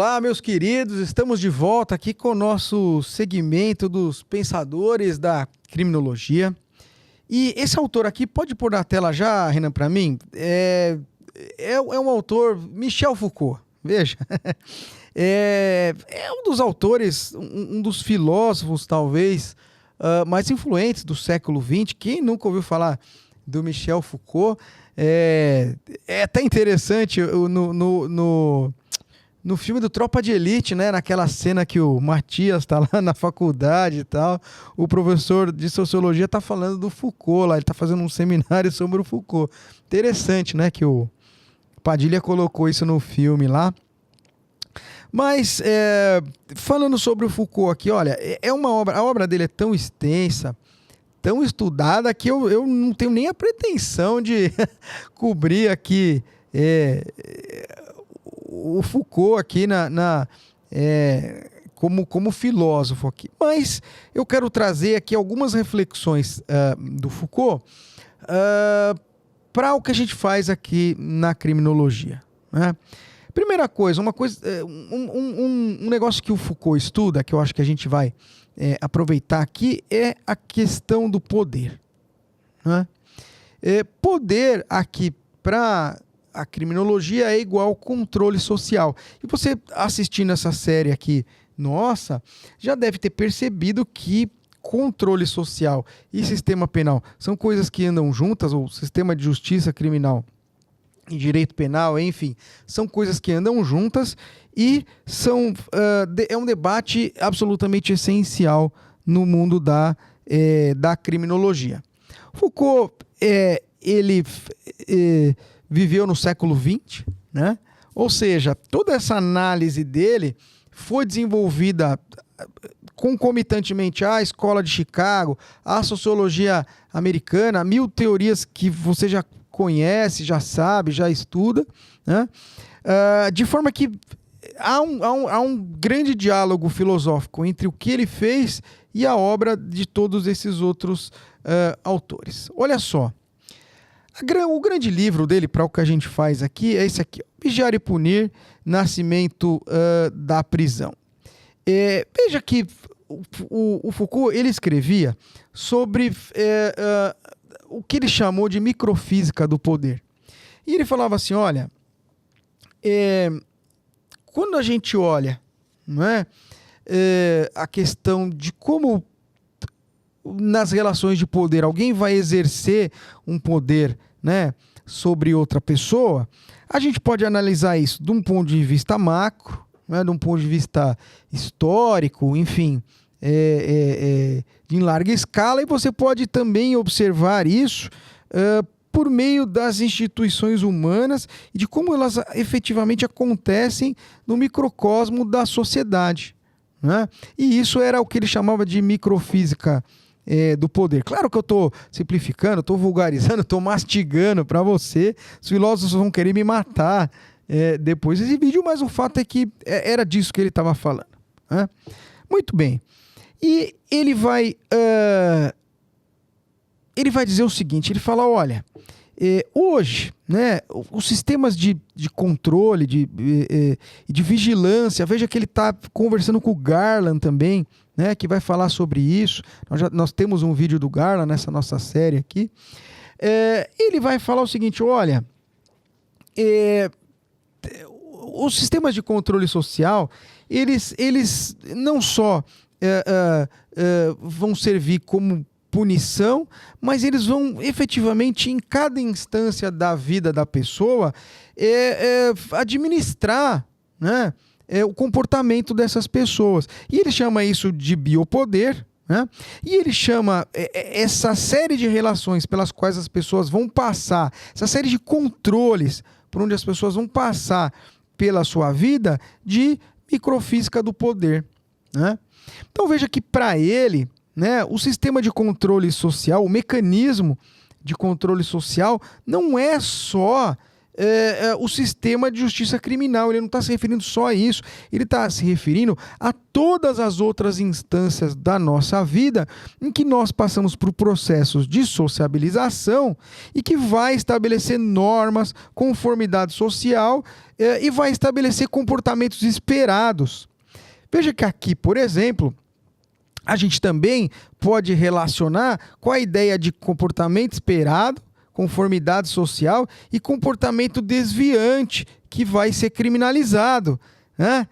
Olá, meus queridos, estamos de volta aqui com o nosso segmento dos pensadores da criminologia. E esse autor aqui, pode pôr na tela já, Renan, para mim? É um autor, Michel Foucault, veja. É um dos autores, um dos filósofos, talvez, mais influentes do século XX. Quem nunca ouviu falar do Michel Foucault? É até interessante, no filme do Tropa de Elite, né, naquela cena que o Matias tá lá na faculdade e tal, o professor de sociologia tá falando do Foucault lá, ele tá fazendo um seminário sobre o Foucault. Interessante, né, que o Padilha colocou isso no filme lá. Mas, falando sobre o Foucault aqui, olha, a obra dele é tão extensa, tão estudada, que eu não tenho nem a pretensão de cobrir aqui o Foucault aqui como filósofo aqui. Mas eu quero trazer aqui algumas reflexões do Foucault para o que a gente faz aqui na criminologia, né? Primeira coisa, um negócio que o Foucault estuda, que eu acho que a gente vai aproveitar aqui, é a questão do poder, né? Poder aqui para a criminologia é igual controle social. E você assistindo essa série aqui, nossa, já deve ter percebido que controle social e sistema penal são coisas que andam juntas, ou sistema de justiça criminal e direito penal, enfim, são coisas que andam juntas e é um debate absolutamente essencial no mundo da criminologia. Foucault, ele viveu no século XX, né? Ou seja, toda essa análise dele foi desenvolvida concomitantemente à Escola de Chicago, à sociologia americana, 1000 teorias que você já conhece, já sabe, já estuda, né? De forma que há um grande diálogo filosófico entre o que ele fez e a obra de todos esses outros autores. Olha só. O grande livro dele, para o que a gente faz aqui, é esse aqui: Vigiar e Punir, Nascimento da Prisão. Veja que o Foucault, ele escrevia sobre o que ele chamou de microfísica do poder. E ele falava assim, olha, quando a gente olha, não é, a questão de como nas relações de poder alguém vai exercer um poder, né, sobre outra pessoa, a gente pode analisar isso de um ponto de vista macro, né, de um ponto de vista histórico, enfim, em larga escala, e você pode também observar isso por meio das instituições humanas e de como elas efetivamente acontecem no microcosmo da sociedade, né? E isso era o que ele chamava de microfísica do poder. Claro que eu estou simplificando, estou vulgarizando, estou mastigando para você. Os filósofos vão querer me matar depois desse vídeo, mas o fato é que era disso que ele estava falando, né? Muito bem. E ele vai dizer o seguinte, ele fala, olha, hoje, né, os sistemas de controle, de vigilância, veja que ele está conversando com o Garland também, né, que vai falar sobre isso. Nós temos um vídeo do Garland nessa nossa série aqui. Ele vai falar o seguinte, olha, os sistemas de controle social, eles não só vão servir como punição, mas eles vão efetivamente, em cada instância da vida da pessoa, administrar, né, o comportamento dessas pessoas. E ele chama isso de biopoder, né? E ele chama essa série de relações pelas quais as pessoas vão passar, essa série de controles por onde as pessoas vão passar pela sua vida, de microfísica do poder, né? Então veja que para ele, né, o sistema de controle social, o mecanismo de controle social, não é só o sistema de justiça criminal. Ele não está se referindo só a isso, ele está se referindo a todas as outras instâncias da nossa vida em que nós passamos por processos de sociabilização e que vai estabelecer normas, conformidade social e vai estabelecer comportamentos esperados. Veja que aqui, por exemplo, a gente também pode relacionar com a ideia de comportamento esperado, conformidade social e comportamento desviante que vai ser criminalizado, né?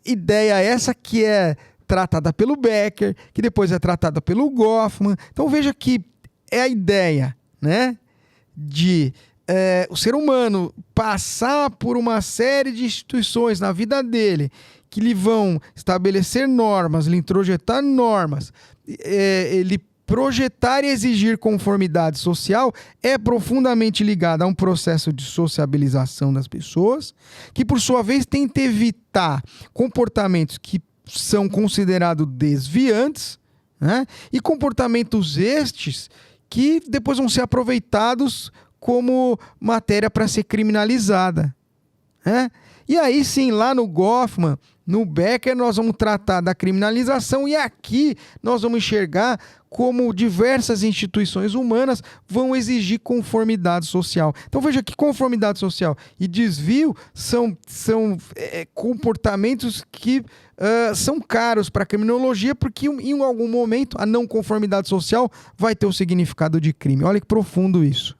Ideia essa que é tratada pelo Becker, que depois é tratada pelo Goffman. Então veja que é a ideia, né, de o ser humano passar por uma série de instituições na vida dele que lhe vão estabelecer normas, lhe introjetar normas, ele projetar e exigir conformidade social é profundamente ligado a um processo de sociabilização das pessoas, que por sua vez tenta evitar comportamentos que são considerados desviantes, né? E comportamentos estes que depois vão ser aproveitados como matéria para ser criminalizada, né? E aí sim, lá no Goffman, no Becker, nós vamos tratar da criminalização e aqui nós vamos enxergar como diversas instituições humanas vão exigir conformidade social. Então veja que conformidade social e desvio são comportamentos que são caros para a criminologia, porque em algum momento a não conformidade social vai ter o significado de crime. Olha que profundo isso.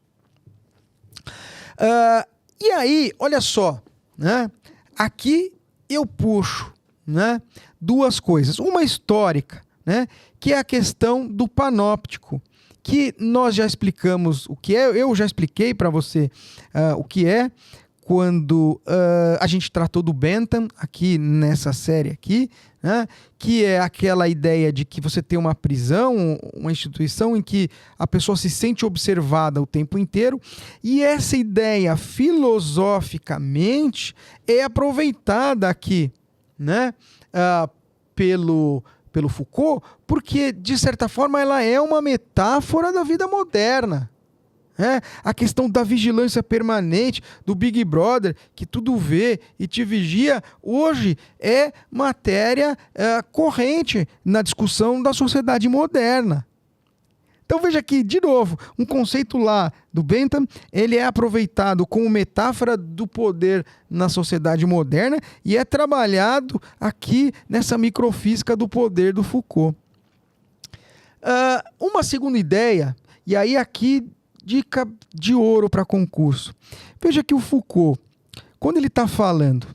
E aí, olha só, né? Aqui eu puxo, né, duas coisas. Uma histórica, né, que é a questão do panóptico, que nós já explicamos o que é. Eu já expliquei para você o que é quando a gente tratou do Bentham aqui nessa série aqui, né, que é aquela ideia de que você tem uma prisão, uma instituição em que a pessoa se sente observada o tempo inteiro, e essa ideia filosoficamente é aproveitada aqui, né, pelo Foucault, porque de certa forma ela é uma metáfora da vida moderna. A questão da vigilância permanente, do Big Brother, que tudo vê e te vigia, hoje é matéria corrente na discussão da sociedade moderna. Então veja aqui, de novo, um conceito lá do Bentham, ele é aproveitado como metáfora do poder na sociedade moderna e é trabalhado aqui nessa microfísica do poder do Foucault. Uma segunda ideia, e aí aqui dica de ouro para concurso. Veja que o Foucault, quando ele está falando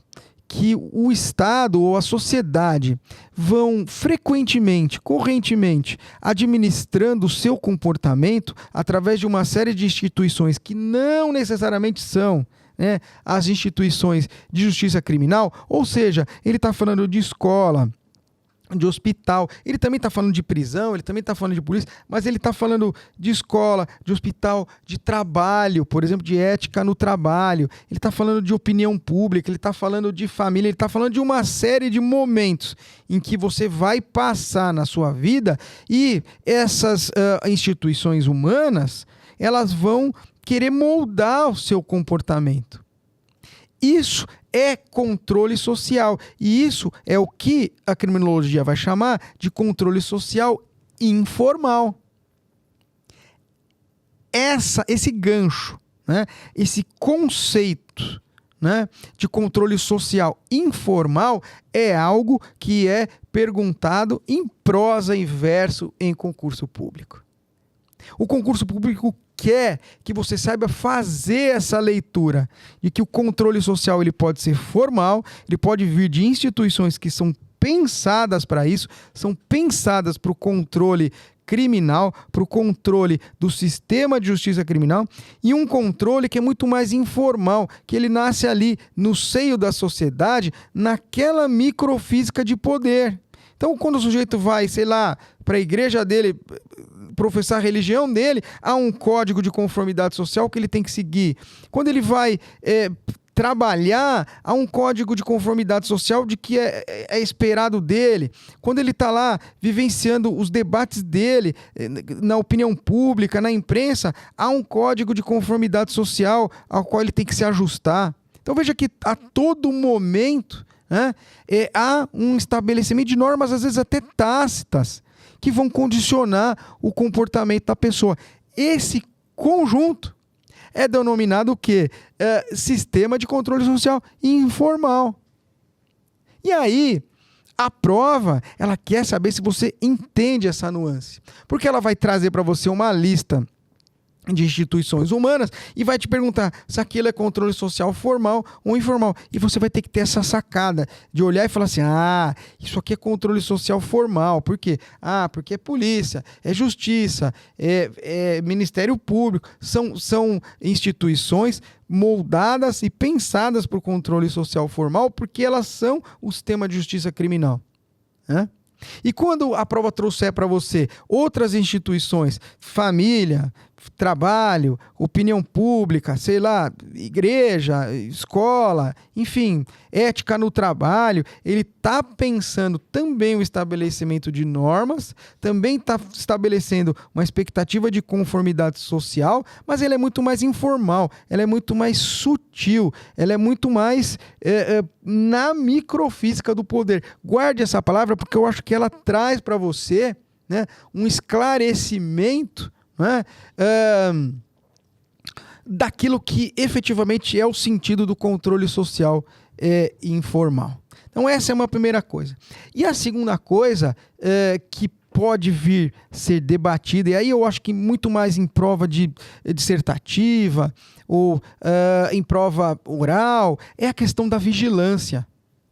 que o Estado ou a sociedade vão frequentemente, correntemente, administrando o seu comportamento através de uma série de instituições que não necessariamente são, né, as instituições de justiça criminal, ou seja, ele está falando de escola, de hospital, ele também está falando de prisão, ele também está falando de polícia, mas ele está falando de escola, de hospital, de trabalho, por exemplo, de ética no trabalho, ele está falando de opinião pública, ele está falando de família, ele está falando de uma série de momentos em que você vai passar na sua vida e essas instituições humanas, elas vão querer moldar o seu comportamento. Isso é controle social e isso é o que a criminologia vai chamar de controle social informal. Esse gancho, né, esse conceito, né, de controle social informal é algo que é perguntado em prosa e verso em concurso público. O concurso público quer que você saiba fazer essa leitura de que o controle social ele pode ser formal, ele pode vir de instituições que são pensadas para isso, são pensadas para o controle criminal, para o controle do sistema de justiça criminal, e um controle que é muito mais informal, que ele nasce ali no seio da sociedade, naquela microfísica de poder. Então, quando o sujeito vai, sei lá, para a igreja dele, professar a religião dele, há um código de conformidade social que ele tem que seguir. Quando ele vai trabalhar a um código de conformidade social de que é esperado dele. Quando ele está lá vivenciando os debates dele na opinião pública, na imprensa, há um código de conformidade social ao qual ele tem que se ajustar. Então veja que a todo momento, né, há um estabelecimento de normas, às vezes até tácitas, que vão condicionar o comportamento da pessoa. Esse conjunto é denominado o quê? Sistema de controle social informal. E aí, a prova, ela quer saber se você entende essa nuance. Porque ela vai trazer para você uma lista de instituições humanas e vai te perguntar se aquilo é controle social formal ou informal. E você vai ter que ter essa sacada de olhar e falar assim, isso aqui é controle social formal. Por quê? Porque é polícia, é justiça, é Ministério Público. São instituições moldadas e pensadas para o controle social formal porque elas são o sistema de justiça criminal. Né? E quando a prova trouxer para você outras instituições, família, trabalho, opinião pública, sei lá, igreja, escola, enfim, ética no trabalho, ele está pensando também o estabelecimento de normas, também está estabelecendo uma expectativa de conformidade social, mas ele é muito mais informal, ela é muito mais sutil, ela é muito mais na microfísica do poder. Guarde essa palavra porque eu acho que ela traz para você, né, um esclarecimento, né, daquilo que efetivamente é o sentido do controle social informal. Então essa é uma primeira coisa. E a segunda coisa que pode vir ser debatida, e aí eu acho que muito mais em prova de dissertativa ou em prova oral, é a questão da vigilância,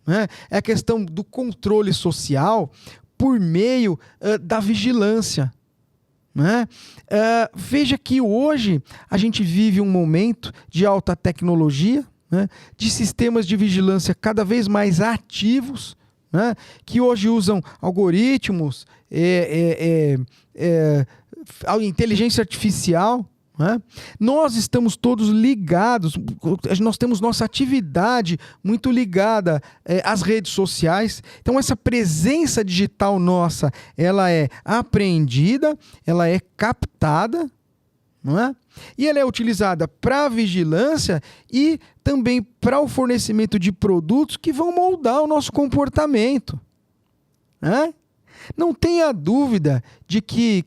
né? É a questão do controle social por meio da vigilância. Né? Veja que hoje a gente vive um momento de alta tecnologia, né? De sistemas de vigilância cada vez mais ativos, né? Que hoje usam algoritmos, inteligência artificial. Né? Nós estamos todos ligados, nós temos nossa atividade muito ligada às redes sociais. Então essa presença digital nossa, ela é apreendida, ela é captada, não é? E ela é utilizada para vigilância e também para o fornecimento de produtos que vão moldar o nosso comportamento. Né? Não tenha dúvida de que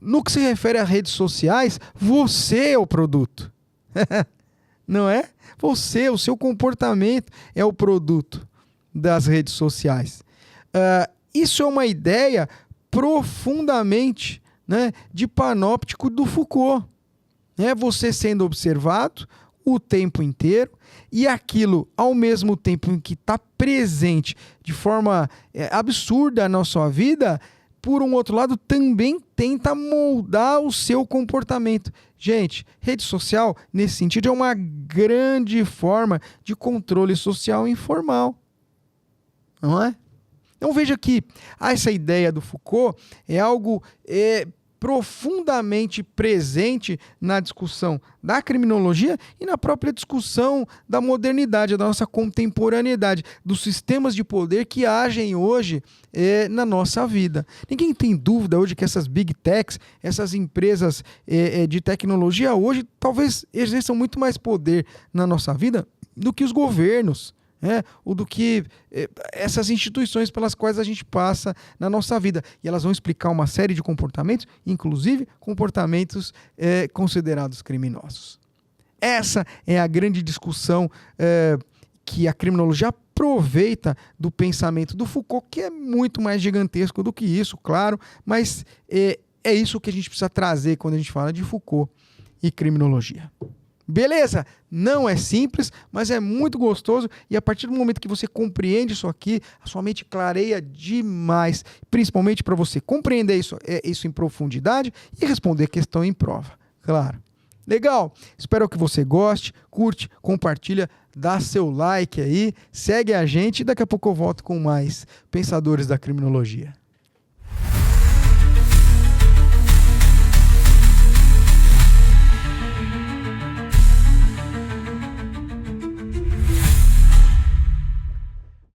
no que se refere a redes sociais, você é o produto. Não é? Você, o seu comportamento é o produto das redes sociais. Isso é uma ideia profundamente, né, de panóptico do Foucault. Você sendo observado o tempo inteiro e aquilo, ao mesmo tempo em que está presente de forma absurda na sua vida, por um outro lado, também tenta moldar o seu comportamento. Gente, rede social, nesse sentido, é uma grande forma de controle social informal. Não é? Então veja que essa ideia do Foucault é algo profundamente presente na discussão da criminologia e na própria discussão da modernidade, da nossa contemporaneidade, dos sistemas de poder que agem hoje na nossa vida. Ninguém tem dúvida hoje que essas big techs, essas empresas de tecnologia hoje talvez exerçam muito mais poder na nossa vida do que os governos. Ou do que essas instituições pelas quais a gente passa na nossa vida. E elas vão explicar uma série de comportamentos, inclusive comportamentos considerados criminosos. Essa é a grande discussão que a criminologia aproveita do pensamento do Foucault, que é muito mais gigantesco do que isso, claro, mas é isso que a gente precisa trazer quando a gente fala de Foucault e criminologia. Beleza? Não é simples, mas é muito gostoso e a partir do momento que você compreende isso aqui, a sua mente clareia demais, principalmente para você compreender isso em profundidade e responder a questão em prova, claro. Legal? Espero que você goste, curte, compartilha, dá seu like aí, segue a gente e daqui a pouco eu volto com mais Pensadores da Criminologia.